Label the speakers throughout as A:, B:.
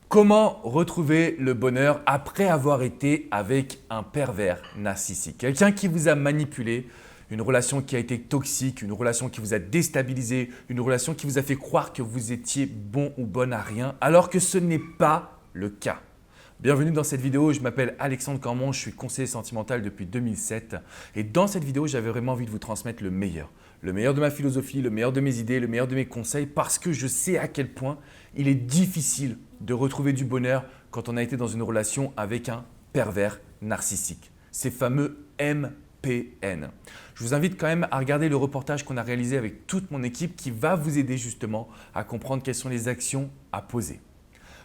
A: Comment retrouver le bonheur après avoir été avec un pervers narcissique? Quelqu'un qui vous a manipulé, une relation qui a été toxique, une relation qui vous a déstabilisé, une relation qui vous a fait croire que vous étiez bon ou bonne à rien, alors que ce n'est pas le cas. Bienvenue dans cette vidéo, je m'appelle Alexandre Cormon, je suis conseiller sentimental depuis 2007 et dans cette vidéo, j'avais vraiment envie de vous transmettre le meilleur. Le meilleur de ma philosophie, le meilleur de mes idées, le meilleur de mes conseils parce que je sais à quel point il est difficile de retrouver du bonheur quand on a été dans une relation avec un pervers narcissique. Ces fameux MPN. Je vous invite quand même à regarder le reportage qu'on a réalisé avec toute mon équipe qui va vous aider justement à comprendre quelles sont les actions à poser.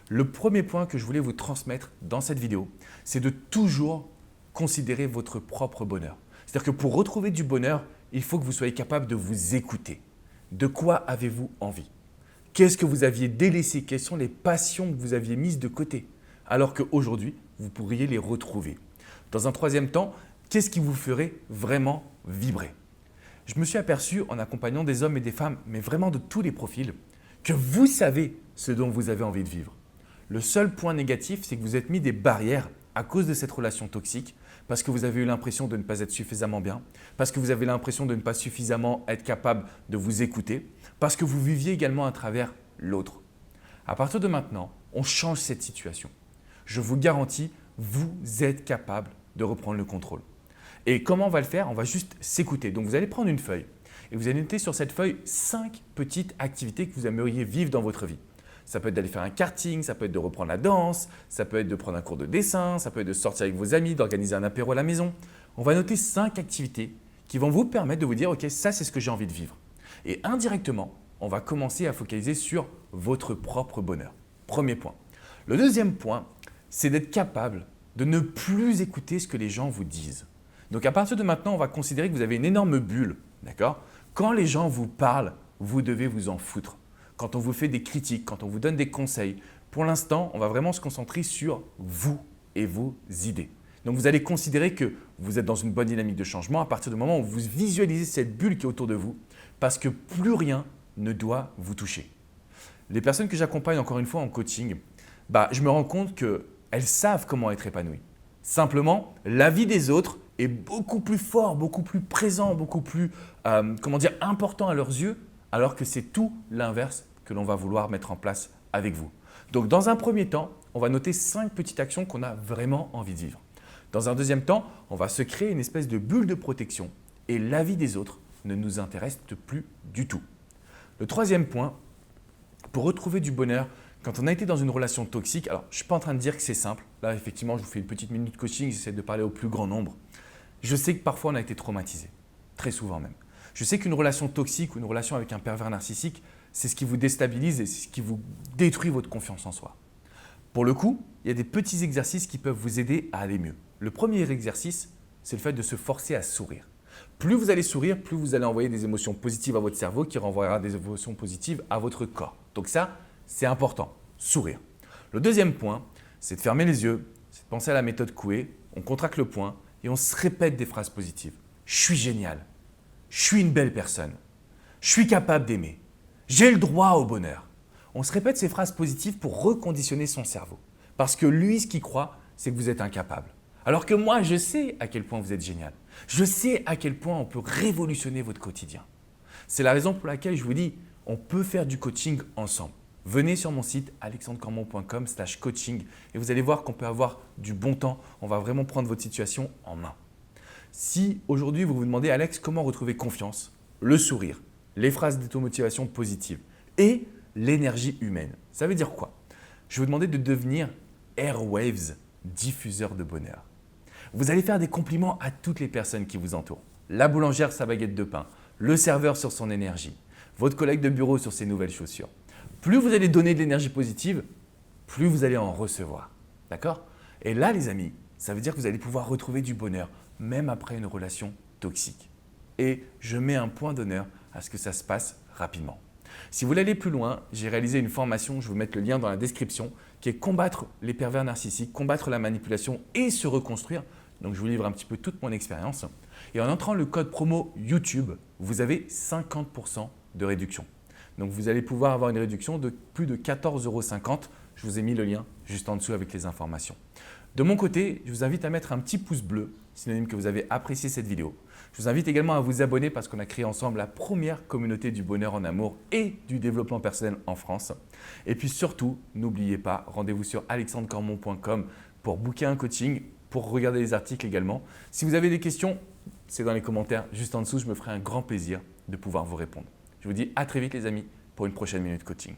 A: Le premier point que je voulais vous transmettre dans cette vidéo, c'est de toujours considérer votre propre bonheur. C'est-à-dire que pour retrouver du bonheur, il faut que vous soyez capable de vous écouter. De quoi avez-vous envie? Qu'est-ce que vous aviez délaissé? Quelles sont les passions que vous aviez mises de côté? Alors qu'aujourd'hui, vous pourriez les retrouver. Dans un troisième temps, qu'est-ce qui vous ferait vraiment vibrer? Je me suis aperçu en accompagnant des hommes et des femmes, mais vraiment de tous les profils, que vous savez ce dont vous avez envie de vivre. Le seul point négatif, c'est que vous êtes mis des barrières à cause de cette relation toxique, parce que vous avez eu l'impression de ne pas être suffisamment bien, parce que vous avez l'impression de ne pas suffisamment être capable de vous écouter, parce que vous viviez également à travers l'autre. À partir de maintenant, on change cette situation. Je vous garantis, vous êtes capable de reprendre le contrôle. Et comment on va le faire? On va juste s'écouter. Donc vous allez prendre une feuille et vous allez noter sur cette feuille 5 petites activités que vous aimeriez vivre dans votre vie. Ça peut être d'aller faire un karting, ça peut être de reprendre la danse, ça peut être de prendre un cours de dessin, ça peut être de sortir avec vos amis, d'organiser un apéro à la maison. On va noter 5 activités qui vont vous permettre de vous dire « Ok, ça c'est ce que j'ai envie de vivre ». Et indirectement, on va commencer à focaliser sur votre propre bonheur. Premier point. Le deuxième point, c'est d'être capable de ne plus écouter ce que les gens vous disent. Donc à partir de maintenant, on va considérer que vous avez une énorme bulle, d'accord? Quand les gens vous parlent, vous devez vous en foutre. Quand on vous fait des critiques, quand on vous donne des conseils, pour l'instant, on va vraiment se concentrer sur vous et vos idées. Donc vous allez considérer que vous êtes dans une bonne dynamique de changement à partir du moment où vous visualisez cette bulle qui est autour de vous parce que plus rien ne doit vous toucher. Les personnes que j'accompagne encore une fois en coaching, je me rends compte qu'elles savent comment être épanouies. Simplement, la vie des autres est beaucoup plus fort, beaucoup plus présent, beaucoup plus important à leurs yeux, alors que c'est tout l'inverse que l'on va vouloir mettre en place avec vous. Donc dans un premier temps, on va noter 5 petites actions qu'on a vraiment envie de vivre. Dans un deuxième temps, on va se créer une espèce de bulle de protection et la vie des autres ne nous intéresse plus du tout. Le troisième point, pour retrouver du bonheur, quand on a été dans une relation toxique, alors je ne suis pas en train de dire que c'est simple. Là, effectivement, je vous fais une petite minute de coaching, j'essaie de parler au plus grand nombre. Je sais que parfois on a été traumatisé, très souvent même. Je sais qu'une relation toxique ou une relation avec un pervers narcissique, c'est ce qui vous déstabilise et c'est ce qui vous détruit votre confiance en soi. Pour le coup, il y a des petits exercices qui peuvent vous aider à aller mieux. Le premier exercice, c'est le fait de se forcer à sourire. Plus vous allez sourire, plus vous allez envoyer des émotions positives à votre cerveau qui renvoiera des émotions positives à votre corps. Donc ça, c'est important, sourire. Le deuxième point, c'est de fermer les yeux, c'est de penser à la méthode Coué, on contracte le poing et on se répète des phrases positives. Je suis génial. Je suis une belle personne. Je suis capable d'aimer. J'ai le droit au bonheur. On se répète ces phrases positives pour reconditionner son cerveau. Parce que lui, ce qu'il croit, c'est que vous êtes incapable. Alors que moi, je sais à quel point vous êtes génial. Je sais à quel point on peut révolutionner votre quotidien. C'est la raison pour laquelle je vous dis, on peut faire du coaching ensemble. Venez sur mon site alexandrecormon.com/coaching et vous allez voir qu'on peut avoir du bon temps. On va vraiment prendre votre situation en main. Si aujourd'hui vous vous demandez, Alex, comment retrouver confiance, le sourire, les phrases d'automotivation positive et l'énergie humaine, ça veut dire quoi? Je vais vous demander de devenir Airwaves, diffuseur de bonheur. Vous allez faire des compliments à toutes les personnes qui vous entourent. La boulangère sa baguette de pain, le serveur sur son énergie, votre collègue de bureau sur ses nouvelles chaussures. Plus vous allez donner de l'énergie positive, plus vous allez en recevoir. D'accord? Et là, les amis, ça veut dire que vous allez pouvoir retrouver du bonheur, même après une relation toxique. Et je mets un point d'honneur à ce que ça se passe rapidement. Si vous voulez aller plus loin, j'ai réalisé une formation, je vais vous mettre le lien dans la description, qui est combattre les pervers narcissiques, combattre la manipulation et se reconstruire. Donc je vous livre un petit peu toute mon expérience. Et en entrant le code promo YouTube, vous avez 50% de réduction. Donc vous allez pouvoir avoir une réduction de plus de 14,50 € Je vous ai mis le lien juste en dessous avec les informations. De mon côté, je vous invite à mettre un petit pouce bleu, synonyme que vous avez apprécié cette vidéo. Je vous invite également à vous abonner parce qu'on a créé ensemble la première communauté du bonheur en amour et du développement personnel en France. Et puis surtout, n'oubliez pas, rendez-vous sur alexandrecormon.com pour booker un coaching, pour regarder les articles également. Si vous avez des questions, c'est dans les commentaires juste en dessous. Je me ferai un grand plaisir de pouvoir vous répondre. Je vous dis à très vite les amis pour une prochaine minute coaching.